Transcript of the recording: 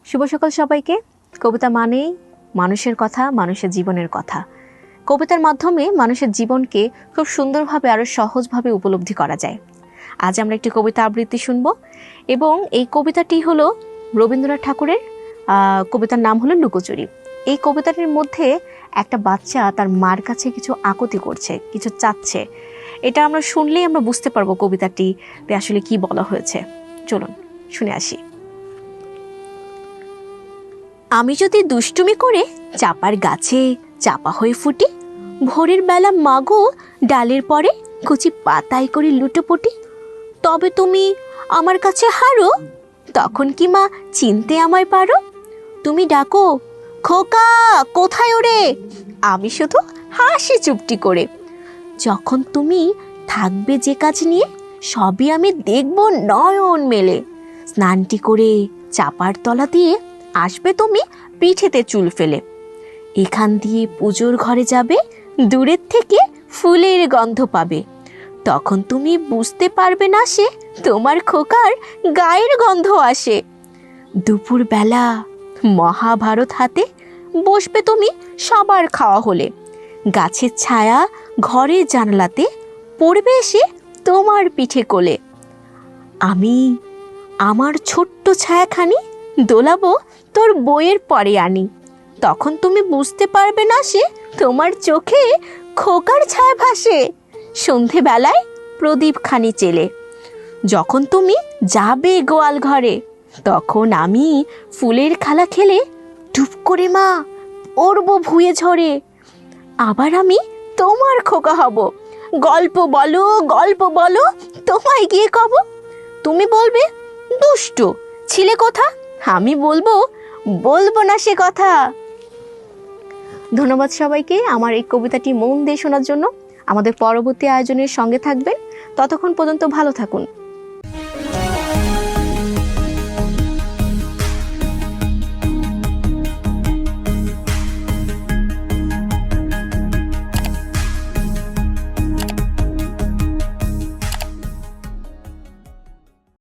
শুভ সকাল সবাইকে। কবিতা মানেই মানুষের কথা, মানুষের জীবনের কথা। কবিতার মাধ্যমে মানুষের জীবনকে খুব সুন্দরভাবে আরও সহজভাবে উপলব্ধি করা যায়। আজ আমরা একটি কবিতা আবৃত্তি শুনব এবং এই কবিতাটি হলো রবীন্দ্রনাথ ঠাকুরের কবিতার নাম হলো লুকোচুরি। এই কবিতাটির মধ্যে একটা বাচ্চা তার মার কাছে কিছু আকুতি করছে, কিছু চাচ্ছে। এটা আমরা শুনলেই আমরা বুঝতে পারবো কবিতাটিতে আসলে কি বলা হয়েছে। চলুন শুনে আসি। আমি যদি দুষ্টুমি করে চাপার গাছে চাপা হয়ে ফুটি, ভোরের বেলা মাগো ডালের পরে কুচি পাতায় করে লুটোপুটি, তবে তুমি আমার কাছে হারো, তখন কি মা চিনতে আমায় পারো? তুমি ডাকো, খোকা কোথায় ওরে? আমি শুধু হাসি চুপটি করে। যখন তুমি থাকবে যে কাজ নিয়ে, সবই আমি দেখব নয়ন মেলে। স্নানটি করে চাপার তলা দিয়ে আসবে তুমি পিঠেতে চুল ফেলে। এখান দিয়ে পুজোর ঘরে যাবে, দূরের থেকে ফুলের গন্ধ পাবে। তখন তুমি বুঝতে পারবে না সে তোমার খোকার গায়ের গন্ধ আসে। দুপুর বেলা মহাভারত হাতে বসবে তুমি সবার খাওয়া হলে। গাছের ছায়া ঘরের জানলাতে পড়বে এসে তোমার পিঠে কোলে। আমি আমার ছোট্ট ছায়াখানি দোলাবো তোর বইয়ের পরে আনি। তখন তুমি বুঝতে পারবে না সে তোমার চোখে খোকার ছায়া ভাসে। সন্ধেবেলায় প্রদীপ খানি চেলে যখন তুমি যাবে গোয়াল ঘরে, তখন আমি ফুলের খালা খেলে টুপ করে মা পড়বো ভুয়ে ঝরে। আবার আমি তোমার খোকা হব, গল্প বলো গল্প বলো তোমায় গিয়ে কব। তুমি বলবে দুষ্ট ছিলে কোথা, আমি বলবো বলবো না সে কথা। ধন্যবাদ সবাইকে আমার এই কবিতাটি মন দিয়ে শোনার জন্য। আমাদের পরবর্তী আয়োজনের সঙ্গে থাকবেন। ততক্ষণ পর্যন্ত ভালো থাকুন।